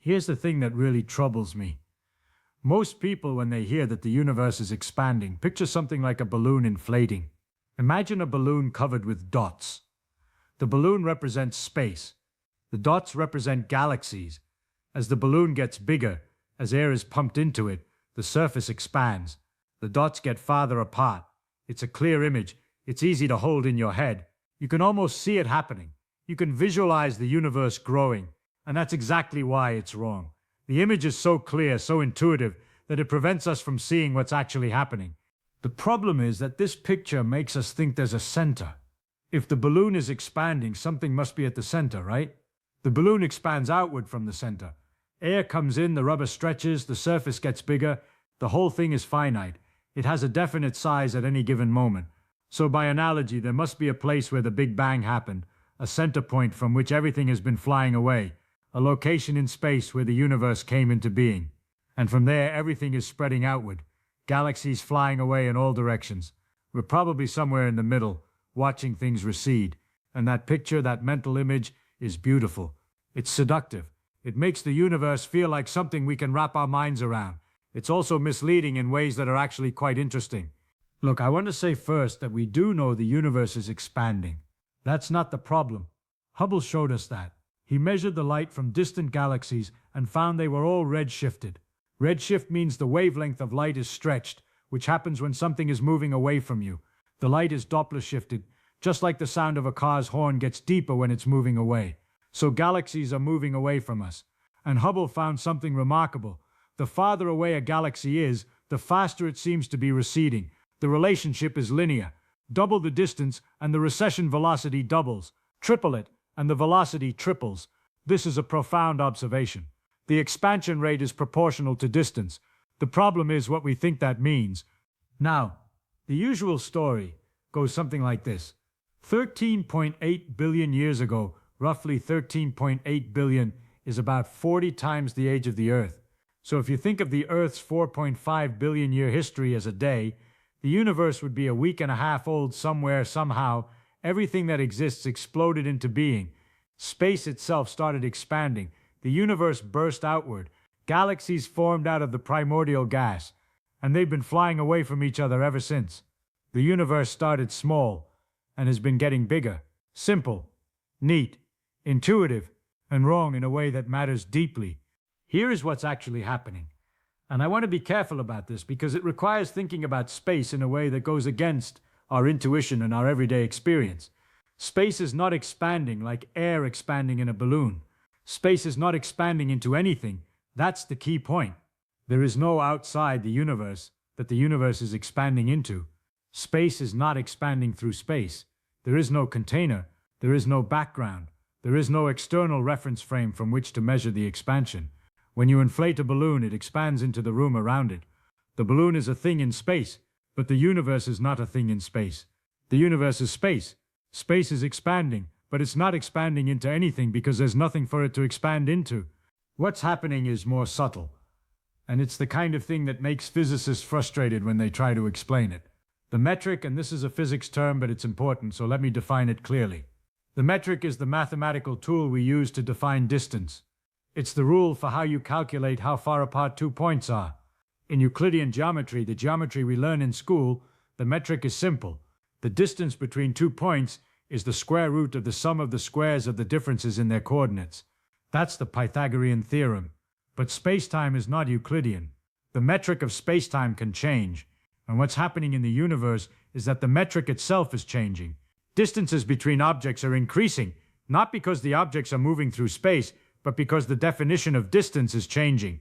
Here's the thing that really troubles me. Most people, when they hear that the universe is expanding, picture something like a balloon inflating. Imagine a balloon covered with dots. The balloon represents space. The dots represent galaxies. As the balloon gets bigger, as air is pumped into it, the surface expands. The dots get farther apart. It's a clear image. It's easy to hold in your head. You can almost see it happening. You can visualize the universe growing. And that's exactly why it's wrong. The image is so clear, so intuitive, that it prevents us from seeing what's actually happening. The problem is that this picture makes us think there's a center. If the balloon is expanding, something must be at the center, right? The balloon expands outward from the center. Air comes in, the rubber stretches, the surface gets bigger. The whole thing is finite. It has a definite size at any given moment. So by analogy, there must be a place where the Big Bang happened, a center point from which everything has been flying away, a location in space where the universe came into being. And from there, everything is spreading outward, galaxies flying away in all directions. We're probably somewhere in the middle, watching things recede. And that picture, that mental image, is beautiful. It's seductive. It makes the universe feel like something we can wrap our minds around. It's also misleading in ways that are actually quite interesting. Look, I want to say first that we do know the universe is expanding. That's not the problem. Hubble showed us that. He measured the light from distant galaxies and found they were all redshifted. Redshift means the wavelength of light is stretched, which happens when something is moving away from you. The light is Doppler shifted, just like the sound of a car's horn gets deeper when it's moving away. So galaxies are moving away from us. And Hubble found something remarkable. The farther away a galaxy is, the faster it seems to be receding. The relationship is linear. Double the distance and the recession velocity doubles. Triple it and the velocity triples. This is a profound observation. The expansion rate is proportional to distance. The problem is what we think that means. Now, the usual story goes something like this. 13.8 billion years ago, roughly 13.8 billion is about 40 times the age of the Earth. So if you think of the Earth's 4.5 billion year history as a day, the universe would be a week and a half old somewhere, somehow. Everything that exists exploded into being. Space itself started expanding. The universe burst outward. Galaxies formed out of the primordial gas, and they've been flying away from each other ever since. The universe started small and has been getting bigger. Simple, neat, intuitive, and wrong in a way that matters deeply. Here is what's actually happening. And I want to be careful about this because it requires thinking about space in a way that goes against our intuition and our everyday experience. Space is not expanding like air expanding in a balloon. Space is not expanding into anything. That's the key point. There is no outside the universe that the universe is expanding into. Space is not expanding through space. There is no container. There is no background. There is no external reference frame from which to measure the expansion. When you inflate a balloon, it expands into the room around it. The balloon is a thing in space, but the universe is not a thing in space. The universe is space. Space is expanding, but it's not expanding into anything because there's nothing for it to expand into. What's happening is more subtle, and it's the kind of thing that makes physicists frustrated when they try to explain it. The metric, and this is a physics term, but it's important, so let me define it clearly. The metric is the mathematical tool we use to define distance. It's the rule for how you calculate how far apart 2 points are. In Euclidean geometry, the geometry we learn in school, the metric is simple. The distance between 2 points is the square root of the sum of the squares of the differences in their coordinates. That's the Pythagorean theorem. But spacetime is not Euclidean. The metric of spacetime can change. And what's happening in the universe is that the metric itself is changing. Distances between objects are increasing, not because the objects are moving through space, but because the definition of distance is changing.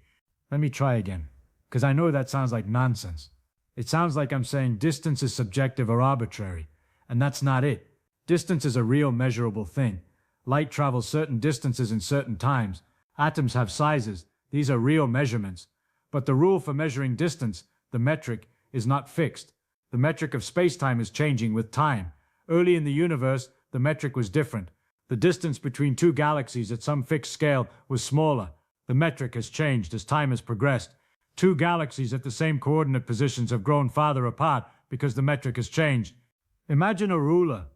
Let me try again, because I know that sounds like nonsense. It sounds like I'm saying distance is subjective or arbitrary, and that's not it. Distance is a real measurable thing. Light travels certain distances in certain times. Atoms have sizes. These are real measurements. But the rule for measuring distance, the metric, is not fixed. The metric of spacetime is changing with time. Early in the universe, the metric was different. The distance between two galaxies at some fixed scale was smaller. The metric has changed as time has progressed. Two galaxies at the same coordinate positions have grown farther apart because the metric has changed. Imagine a ruler,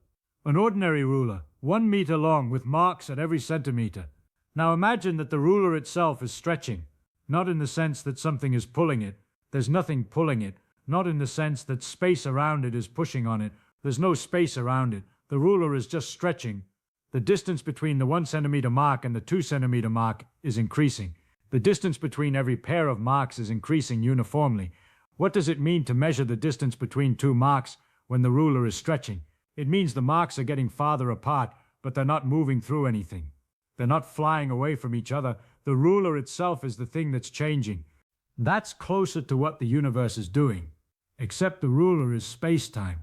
an ordinary ruler, 1 meter long with marks at every centimeter. Now imagine that the ruler itself is stretching, not in the sense that something is pulling it. There's nothing pulling it, not in the sense that space around it is pushing on it. There's no space around it. The ruler is just stretching. The distance between the 1 centimeter mark and the 2 centimeter mark is increasing. The distance between every pair of marks is increasing uniformly. What does it mean to measure the distance between two marks when the ruler is stretching? It means the marks are getting farther apart, but they're not moving through anything. They're not flying away from each other. The ruler itself is the thing that's changing. That's closer to what the universe is doing. Except the ruler is spacetime,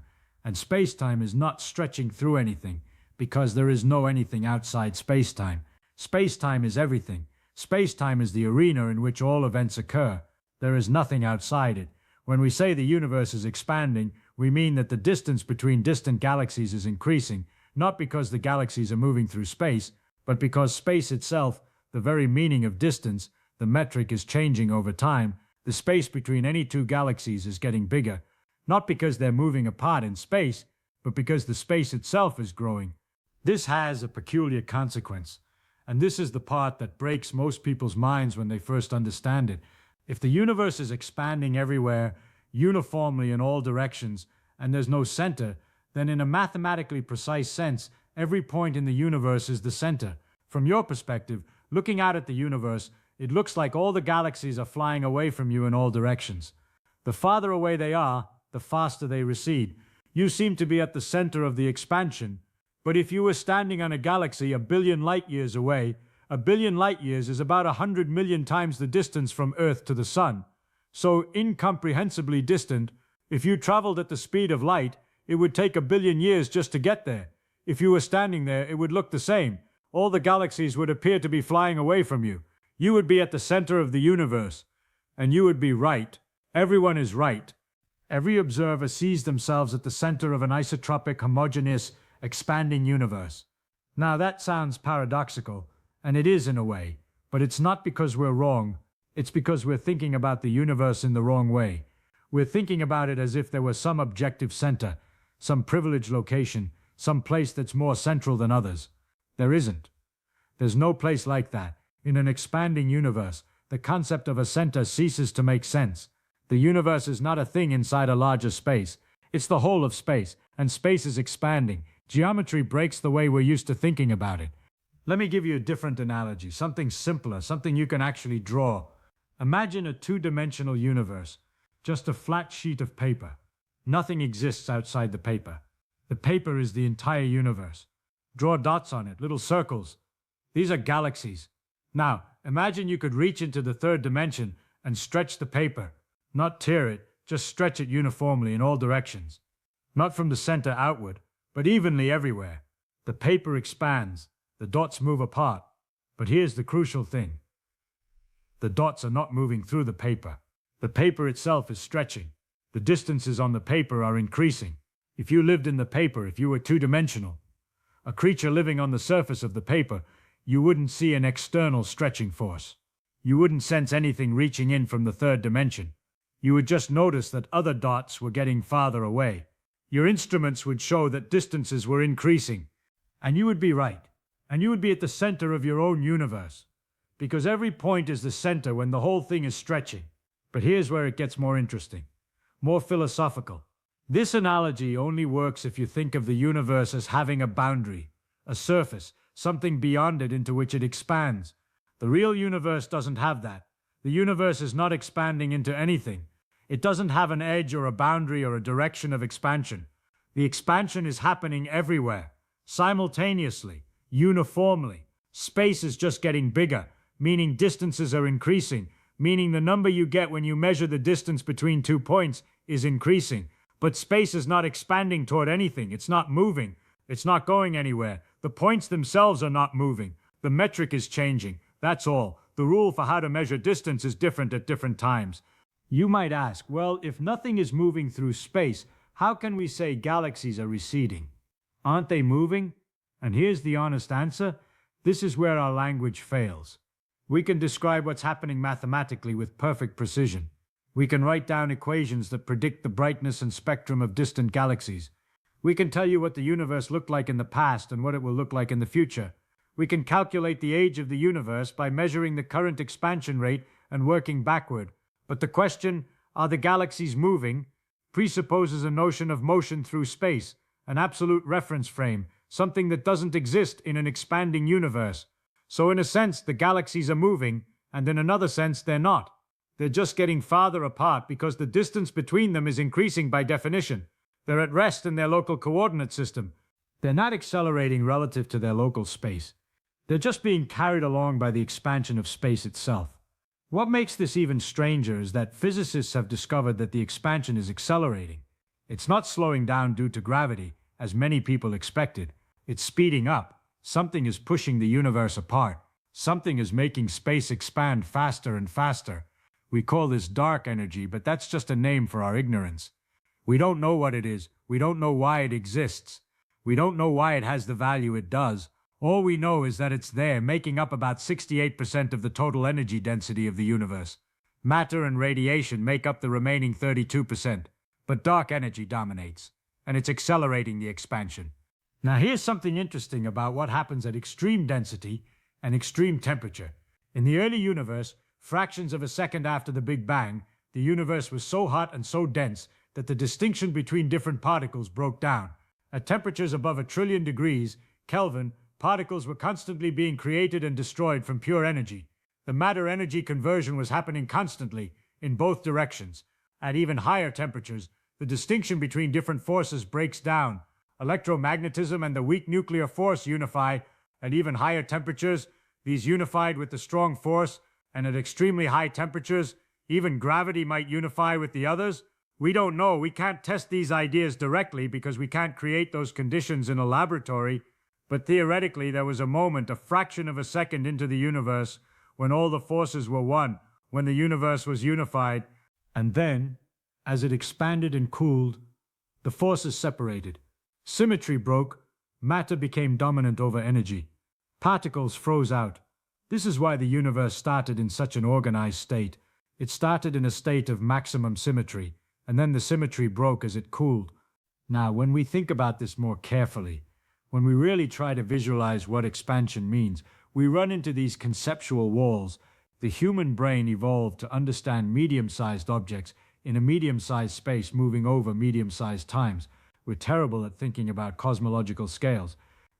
and spacetime is not stretching through anything, because there is no anything outside spacetime. Spacetime is everything. Spacetime is the arena in which all events occur. There is nothing outside it. When we say the universe is expanding, we mean that the distance between distant galaxies is increasing, not because the galaxies are moving through space, but because space itself, the very meaning of distance, the metric, is changing over time. The space between any two galaxies is getting bigger, not because they're moving apart in space, but because the space itself is growing. This has a peculiar consequence, and this is the part that breaks most people's minds when they first understand it. If the universe is expanding everywhere, uniformly in all directions, and there's no center, then in a mathematically precise sense, every point in the universe is the center. From your perspective, looking out at the universe, it looks like all the galaxies are flying away from you in all directions. The farther away they are, the faster they recede. You seem to be at the center of the expansion, but if you were standing on a galaxy 1 billion light years away, 1 billion light years is about 100 million times the distance from Earth to the Sun. So incomprehensibly distant, if you traveled at the speed of light, it would take 1 billion years just to get there. If you were standing there, it would look the same. All the galaxies would appear to be flying away from you. You would be at the center of the universe, and you would be right. Everyone is right. Every observer sees themselves at the center of an isotropic, homogeneous, expanding universe. Now that sounds paradoxical, and it is in a way, but it's not because we're wrong. It's because we're thinking about the universe in the wrong way. We're thinking about it as if there was some objective center, some privileged location, some place that's more central than others. There isn't. There's no place like that. In an expanding universe, the concept of a center ceases to make sense. The universe is not a thing inside a larger space. It's the whole of space, and space is expanding. Geometry breaks the way we're used to thinking about it. Let me give you a different analogy, something simpler, something you can actually draw. Imagine a two-dimensional universe, just a flat sheet of paper. Nothing exists outside the paper. The paper is the entire universe. Draw dots on it, little circles. These are galaxies. Now, imagine you could reach into the third dimension and stretch the paper. Not tear it, just stretch it uniformly in all directions. Not from the center outward, but evenly everywhere. The paper expands. The dots move apart. But here's the crucial thing. The dots are not moving through the paper. The paper itself is stretching. The distances on the paper are increasing. If you lived in the paper, if you were two-dimensional, a creature living on the surface of the paper, you wouldn't see an external stretching force. You wouldn't sense anything reaching in from the third dimension. You would just notice that other dots were getting farther away. Your instruments would show that distances were increasing. And you would be right. And you would be at the center of your own universe. Because every point is the center when the whole thing is stretching. But here's where it gets more interesting, more philosophical. This analogy only works if you think of the universe as having a boundary, a surface, something beyond it into which it expands. The real universe doesn't have that. The universe is not expanding into anything. It doesn't have an edge or a boundary or a direction of expansion. The expansion is happening everywhere, simultaneously, uniformly. Space is just getting bigger, meaning distances are increasing, meaning the number you get when you measure the distance between 2 points is increasing. But space is not expanding toward anything. It's not moving. It's not going anywhere. The points themselves are not moving. The metric is changing. That's all. The rule for how to measure distance is different at different times. You might ask, well, if nothing is moving through space, how can we say galaxies are receding? Aren't they moving? And here's the honest answer. This is where our language fails. We can describe what's happening mathematically with perfect precision. We can write down equations that predict the brightness and spectrum of distant galaxies. We can tell you what the universe looked like in the past and what it will look like in the future. We can calculate the age of the universe by measuring the current expansion rate and working backward. But the question, are the galaxies moving, presupposes a notion of motion through space, an absolute reference frame, something that doesn't exist in an expanding universe. So in a sense, the galaxies are moving, and in another sense, they're not. They're just getting farther apart because the distance between them is increasing by definition. They're at rest in their local coordinate system. They're not accelerating relative to their local space. They're just being carried along by the expansion of space itself. What makes this even stranger is that physicists have discovered that the expansion is accelerating. It's not slowing down due to gravity, as many people expected. It's speeding up. Something is pushing the universe apart. Something is making space expand faster and faster. We call this dark energy, but that's just a name for our ignorance. We don't know what it is. We don't know why it exists. We don't know why it has the value it does. All we know is that it's there, making up about 68% of the total energy density of the universe. Matter and radiation make up the remaining 32%, but dark energy dominates, and it's accelerating the expansion. Now here's something interesting about what happens at extreme density and extreme temperature. In the early universe, fractions of a second after the Big Bang, the universe was so hot and so dense that the distinction between different particles broke down. At temperatures above 1,000,000,000 degrees Kelvin, particles were constantly being created and destroyed from pure energy. The matter-energy conversion was happening constantly, in both directions. At even higher temperatures, the distinction between different forces breaks down. Electromagnetism and the weak nuclear force unify. At even higher temperatures, these unified with the strong force, and at extremely high temperatures, even gravity might unify with the others. We don't know. We can't test these ideas directly because we can't create those conditions in a laboratory. But theoretically, there was a moment, a fraction of a second into the universe, when all the forces were one, when the universe was unified. And then, as it expanded and cooled, the forces separated. Symmetry broke. Matter became dominant over energy. Particles froze out. This is why the universe started in such an organized state. It started in a state of maximum symmetry, and then the symmetry broke as it cooled. Now, when we think about this more carefully, when we really try to visualize what expansion means, we run into these conceptual walls. The human brain evolved to understand medium-sized objects in a medium-sized space moving over medium-sized times. We're terrible at thinking about cosmological scales.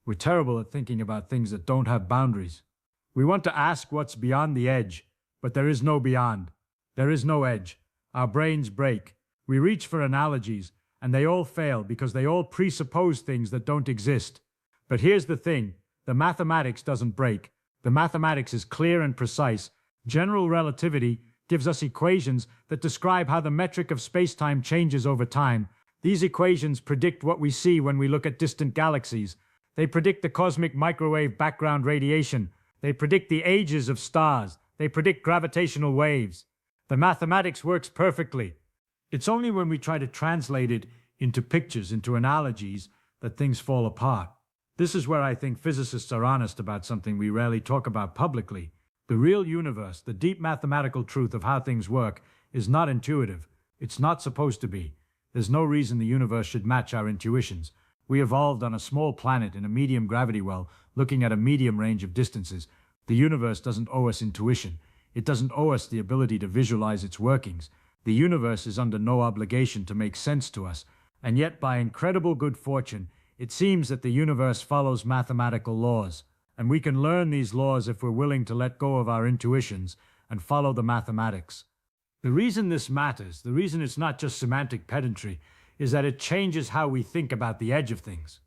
We're terrible at thinking about things that don't have boundaries. We want to ask what's beyond the edge, but there is no beyond. There is no edge. Our brains break. We reach for analogies, and they all fail because they all presuppose things that don't exist. But here's the thing, the mathematics doesn't break. The mathematics is clear and precise. General relativity gives us equations that describe how the metric of spacetime changes over time. These equations predict what we see when we look at distant galaxies. They predict the cosmic microwave background radiation. They predict the ages of stars. They predict gravitational waves. The mathematics works perfectly. It's only when we try to translate it into pictures, into analogies, that things fall apart. This is where I think physicists are honest about something we rarely talk about publicly. The real universe, the deep mathematical truth of how things work, is not intuitive. It's not supposed to be. There's no reason the universe should match our intuitions. We evolved on a small planet in a medium gravity well, looking at a medium range of distances. The universe doesn't owe us intuition. It doesn't owe us the ability to visualize its workings. The universe is under no obligation to make sense to us, and yet by incredible good fortune, it seems that the universe follows mathematical laws, and we can learn these laws if we're willing to let go of our intuitions and follow the mathematics. The reason this matters, the reason it's not just semantic pedantry, is that it changes how we think about the edge of things.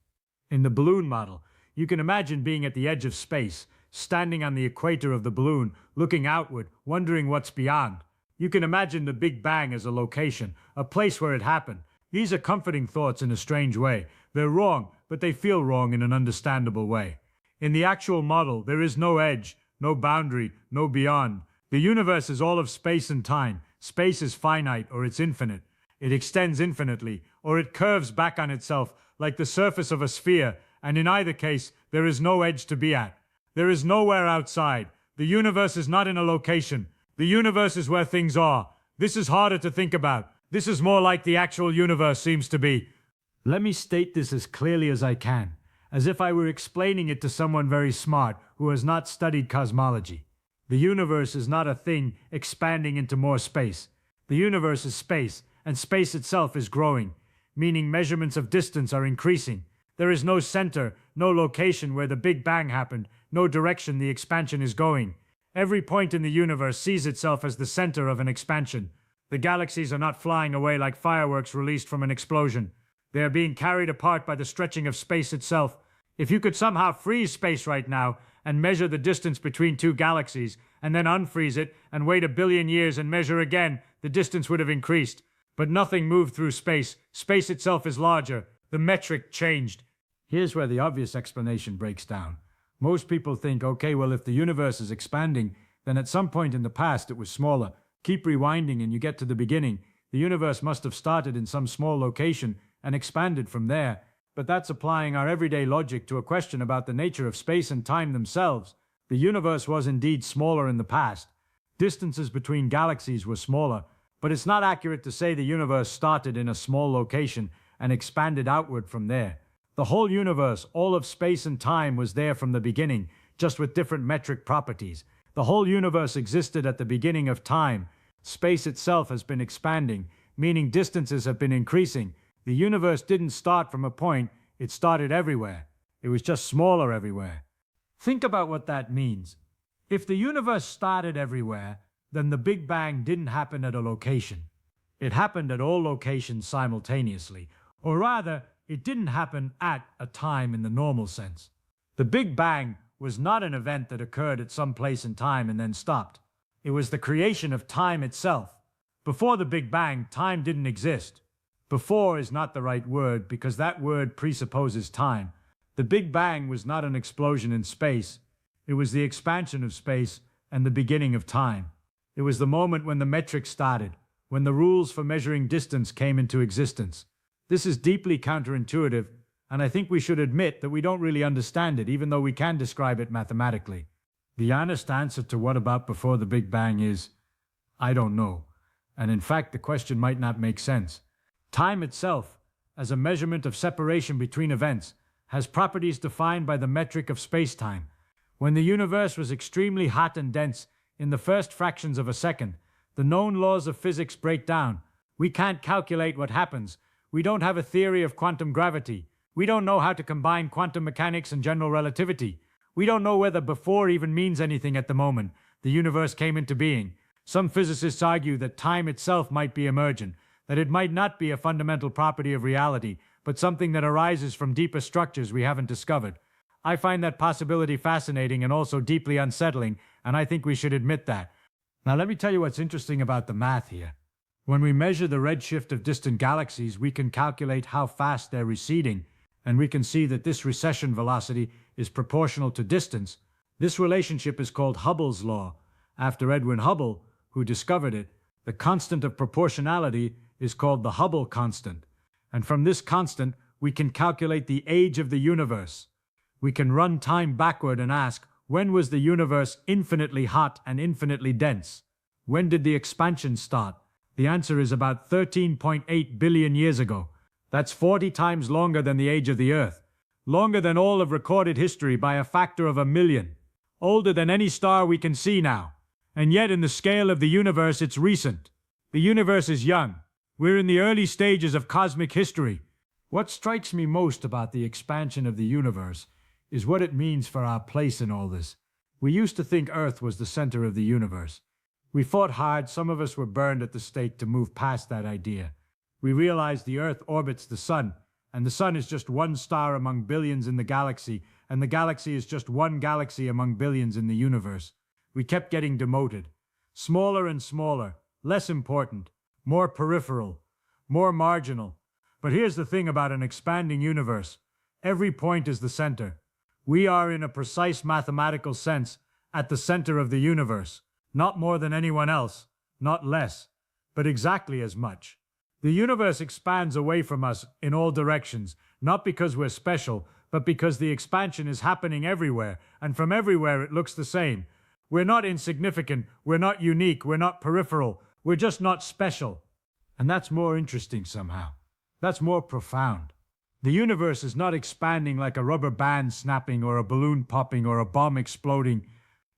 In the balloon model, you can imagine being at the edge of space, standing on the equator of the balloon, looking outward, wondering what's beyond. You can imagine the Big Bang as a location, a place where it happened. These are comforting thoughts in a strange way. They're wrong, but they feel wrong in an understandable way. In the actual model, there is no edge, no boundary, no beyond. The universe is all of space and time. Space is finite, or it's infinite. It extends infinitely, or it curves back on itself like the surface of a sphere, and in either case, there is no edge to be at. There is nowhere outside. The universe is not in a location. The universe is where things are. This is harder to think about. This is more like the actual universe seems to be. Let me state this as clearly as I can. as if I were explaining it to someone very smart who has not studied cosmology. The universe is not a thing expanding into more space. The universe is space, and space itself is growing, meaning measurements of distance are increasing. There is no center, no location where the Big Bang happened, no direction the expansion is going. Every point in the universe sees itself as the center of an expansion. The galaxies are not flying away like fireworks released from an explosion. They are being carried apart by the stretching of space itself. If you could somehow freeze space right now and measure the distance between two galaxies, and then unfreeze it and wait 1 billion years and measure again, the distance would have increased. But nothing moved through space. Space itself is larger. The metric changed. Here's where the obvious explanation breaks down. Most people think, okay, well, if the universe is expanding, then at some point in the past it was smaller. Keep rewinding and you get to the beginning. The universe must have started in some small location and expanded from there. But that's applying our everyday logic to a question about the nature of space and time themselves. The universe was indeed smaller in the past. Distances between galaxies were smaller, but it's not accurate to say the universe started in a small location and expanded outward from there. The whole universe, all of space and time, was there from the beginning, just with different metric properties. The whole universe existed at the beginning of time. Space itself has been expanding, meaning distances have been increasing. The universe didn't start from a point, it started everywhere. It was just smaller everywhere. Think about what that means. If the universe started everywhere, then the Big Bang didn't happen at a location. It happened at all locations simultaneously, or rather, it didn't happen at a time in the normal sense. The Big Bang was not an event that occurred at some place in time and then stopped. It was the creation of time itself. Before the Big Bang, time didn't exist. Before is not the right word because that word presupposes time. The Big Bang was not an explosion in space. It was the expansion of space and the beginning of time. It was the moment when the metric started, when the rules for measuring distance came into existence. This is deeply counterintuitive, and I think we should admit that we don't really understand it, even though we can describe it mathematically. The honest answer to what about before the Big Bang is, I don't know. And in fact, the question might not make sense. Time itself, as a measurement of separation between events, has properties defined by the metric of spacetime. When the universe was extremely hot and dense, in the first fractions of a second, the known laws of physics break down. We can't calculate what happens. We don't have a theory of quantum gravity. We don't know how to combine quantum mechanics and general relativity. We don't know whether before even means anything at the moment the universe came into being. Some physicists argue that time itself might be emergent, that it might not be a fundamental property of reality, but something that arises from deeper structures we haven't discovered. I find that possibility fascinating and also deeply unsettling, and I think we should admit that. Now let me tell you what's interesting about the math here. When we measure the redshift of distant galaxies, we can calculate how fast they're receding, and we can see that this recession velocity is proportional to distance. This relationship is called Hubble's law. After Edwin Hubble, who discovered it, the constant of proportionality is called the Hubble constant. And from this constant, we can calculate the age of the universe. We can run time backward and ask, when was the universe infinitely hot and infinitely dense? When did the expansion start? The answer is about 13.8 billion years ago. That's 40 times longer than the age of the Earth. Longer than all of recorded history by a factor of 1,000,000. Older than any star we can see now. And yet in the scale of the universe, it's recent. The universe is young. We're in the early stages of cosmic history. What strikes me most about the expansion of the universe is what it means for our place in all this. We used to think Earth was the center of the universe. We fought hard, some of us were burned at the stake to move past that idea. We realized the Earth orbits the Sun, and the Sun is just one star among billions in the galaxy, and the galaxy is just one galaxy among billions in the universe. We kept getting demoted. Smaller and smaller, less important, more peripheral, more marginal. But here's the thing about an expanding universe. Every point is the center. We are, in a precise mathematical sense, at the center of the universe. Not more than anyone else, not less, but exactly as much. The universe expands away from us in all directions, not because we're special, but because the expansion is happening everywhere, and from everywhere it looks the same. We're not insignificant, we're not unique, we're not peripheral, we're just not special. And that's more interesting somehow. That's more profound. The universe is not expanding like a rubber band snapping or a balloon popping or a bomb exploding.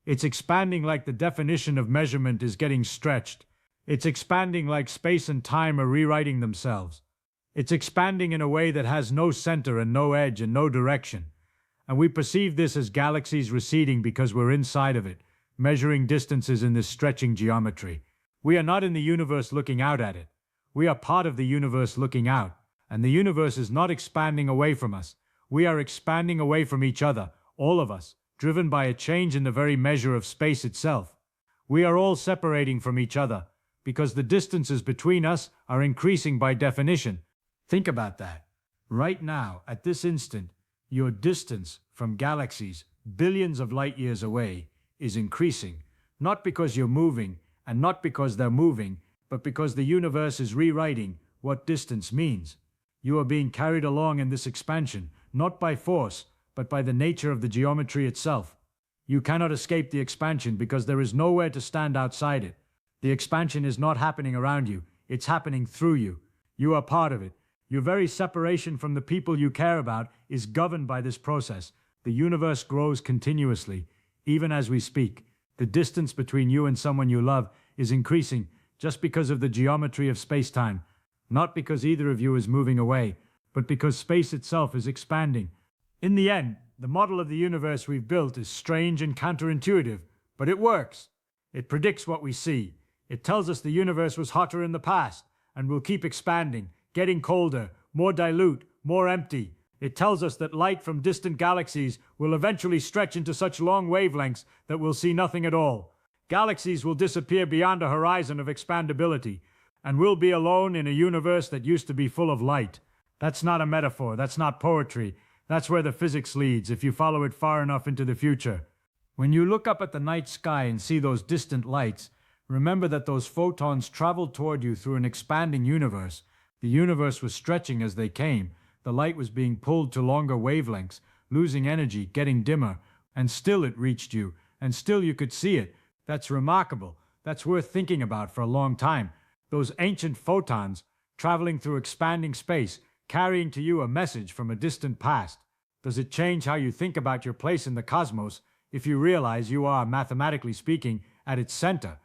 It's expanding like the definition of measurement is getting stretched. It's expanding like space and time are rewriting themselves. It's expanding in a way that has no center and no edge and no direction. And we perceive this as galaxies receding because we're inside of it, measuring distances in this stretching geometry. We are not in the universe looking out at it. We are part of the universe looking out. And the universe is not expanding away from us. We are expanding away from each other, all of us, driven by a change in the very measure of space itself. We are all separating from each other, because the distances between us are increasing by definition. Think about that. Right now, at this instant, your distance from galaxies billions of light years away is increasing, not because you're moving, and not because they're moving, but because the universe is rewriting what distance means. You are being carried along in this expansion, not by force, but by the nature of the geometry itself. You cannot escape the expansion because there is nowhere to stand outside it. The expansion is not happening around you, it's happening through you. You are part of it. Your very separation from the people you care about is governed by this process. The universe grows continuously, even as we speak. The distance between you and someone you love is increasing just because of the geometry of space-time. Not because either of you is moving away, but because space itself is expanding. In the end, the model of the universe we've built is strange and counterintuitive, but it works. It predicts what we see. It tells us the universe was hotter in the past and will keep expanding, getting colder, more dilute, more empty. It tells us that light from distant galaxies will eventually stretch into such long wavelengths that we'll see nothing at all. Galaxies will disappear beyond a horizon of expandability, and we'll be alone in a universe that used to be full of light. That's not a metaphor, that's not poetry. That's where the physics leads if you follow it far enough into the future. When you look up at the night sky and see those distant lights, remember that those photons traveled toward you through an expanding universe. The universe was stretching as they came. The light was being pulled to longer wavelengths, losing energy, getting dimmer, and still it reached you, and still you could see it. That's remarkable. That's worth thinking about for a long time. Those ancient photons traveling through expanding space, carrying to you a message from a distant past. Does it change how you think about your place in the cosmos if you realize you are, mathematically speaking, at its center?